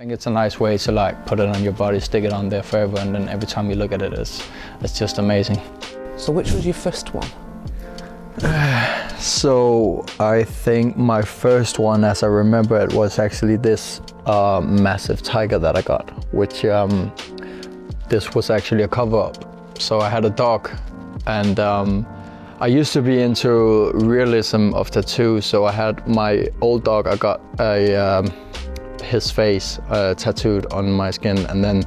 I think it's a nice way to like put it on your body, stick it on there forever, and then every time you look at it, it's just amazing. So which was your first one? So I think my first one, as I remember it, was actually this massive tiger that I got, which this was actually a cover-up. So I had a dog, and I used to be into realism of tattoos. So I had my old dog, I got his face tattooed on my skin, and then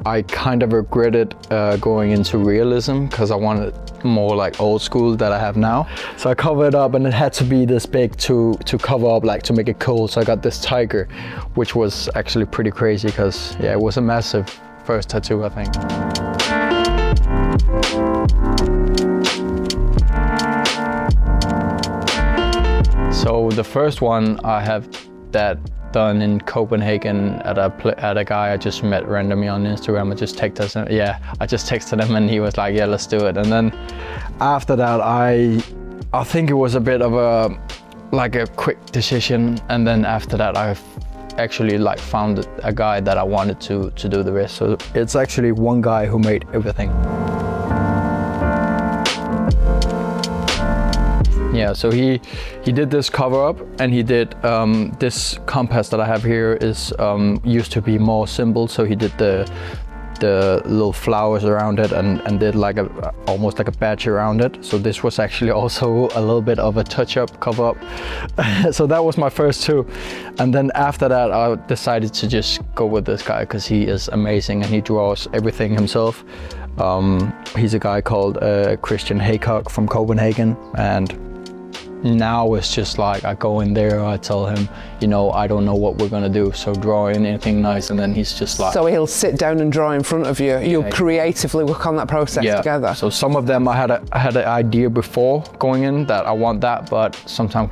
I kind of regretted going into realism because I wanted more like old school that I have now. So I covered it up, and it had to be this big to cover up, like to make it cool. So I got this tiger, which was actually pretty crazy because yeah, it was a massive first tattoo, I think. So the first one I have that done in Copenhagen at a guy I just met randomly on Instagram. I just texted him and he was like, yeah, let's do it. And then after that, I think it was a bit of a quick decision. And then after that, I actually like found a guy that I wanted to do the rest. So it's actually one guy who made everything. Yeah, so he did this cover up, and he did this compass that I have here is used to be more simple. So he did the little flowers around it and did like almost like a badge around it. So this was actually also a little bit of a touch-up cover up. So that was my first two, and then after that I decided to just go with this guy because he is amazing and he draws everything himself. He's a guy called Christian Haycock from Copenhagen, and now it's just like I go in there, I tell him, you know, I don't know what we're gonna do, so draw in anything nice, and then he's just like... So he'll sit down and draw in front of you. You'll creatively work on that process together. So some of them I had an idea before going in that I want that, but sometimes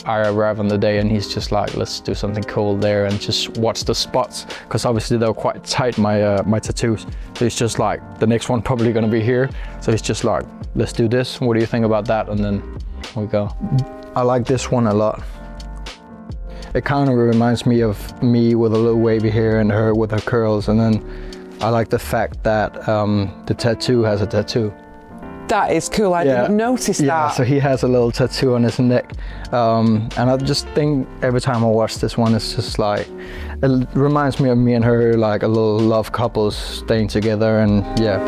I arrive on the day and he's just like, let's do something cool there and just watch the spots, because obviously they're quite tight, my tattoos. So it's just like, the next one probably gonna be here. So it's just like, let's do this. What do you think about that? And then we go. I like this one a lot. It kind of reminds me of me with a little wavy hair and her with her curls, and then I like the fact that the tattoo has a tattoo. That is cool. I didn't notice that. Yeah, so he has a little tattoo on his neck, and I just think every time I watch this one, it's just like, it reminds me of me and her, like a little love couple staying together, and yeah.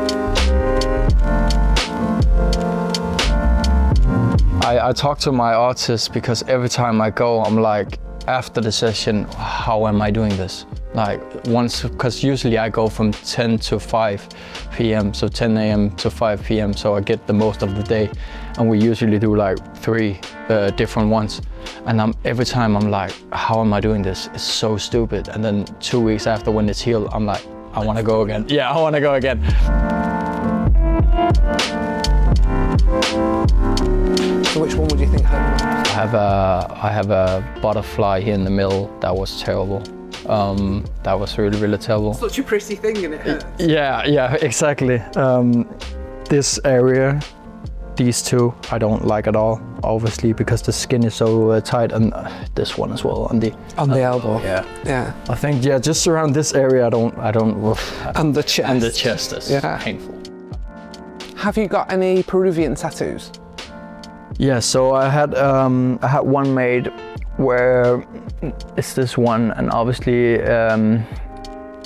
I talk to my artist because every time I go, I'm like, after the session, how am I doing this? Like once, because usually I go from 10 to 5 p.m. So 10 a.m. to 5 p.m. So I get the most of the day. And we usually do like 3 different ones. And every time I'm like, how am I doing this? It's so stupid. And then 2 weeks after, when it's healed, I'm like, I want to go again. Yeah, I want to go again. So which one would you think hurt most? I have a butterfly here in the middle that was terrible. That was really, really terrible. Such a pretty thing, and it hurts. Yeah, exactly. This area, these two, I don't like at all, obviously, because the skin is so tight, and this one as well on the elbow. Yeah. I think just around this area, I don't. And the chest. And the chest is painful. Have you got any Peruvian tattoos? Yeah, so I had one made where it's this one, and obviously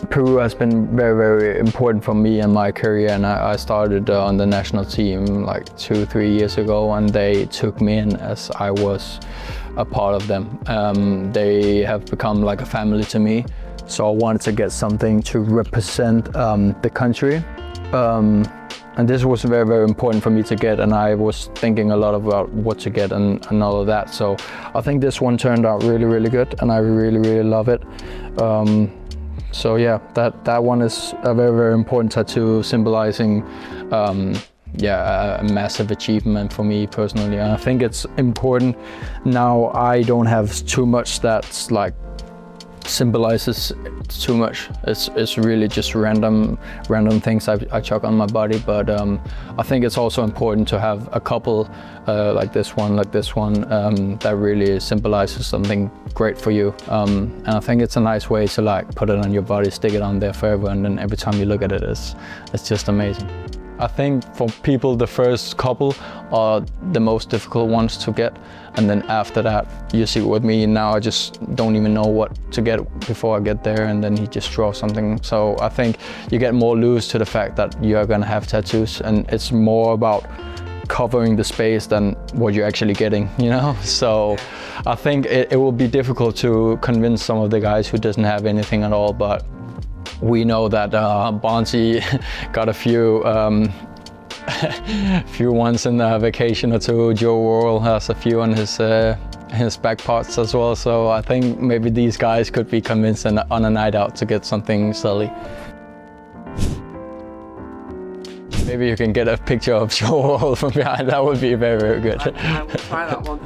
Peru has been very, very important for me and my career, and I started on the national team like 2-3 years ago, and they took me in as I was a part of them. They have become like a family to me, so I wanted to get something to represent the country. And this was very, very important for me to get, and I was thinking a lot about what to get and all of that. So I think this one turned out really, really good, and I really, really love it. So yeah, that one is a very, very important tattoo, symbolizing a massive achievement for me personally. And I think it's important now. I don't have too much that's like symbolizes too much. It's really just random things I chuck on my body, but I think it's also important to have a couple like this one, that really symbolizes something great for you. And I think it's a nice way to like put it on your body, stick it on there forever, and then every time you look at it, it's just amazing. I think for people, the first couple are the most difficult ones to get, and then after that, you see with me now, I just don't even know what to get before I get there, and then he just draws something. So I think you get more loose to the fact that you're gonna have tattoos, and it's more about covering the space than what you're actually getting, you know? So I think it will be difficult to convince some of the guys who doesn't have anything at all, but we know that Barnsley got a few few ones in the vacation or two. Joe Worrell has a few on his back parts as well. So I think maybe these guys could be convinced on a night out to get something silly. Maybe you can get a picture of Joe Worrell from behind. That would be very, very good. I will try that one.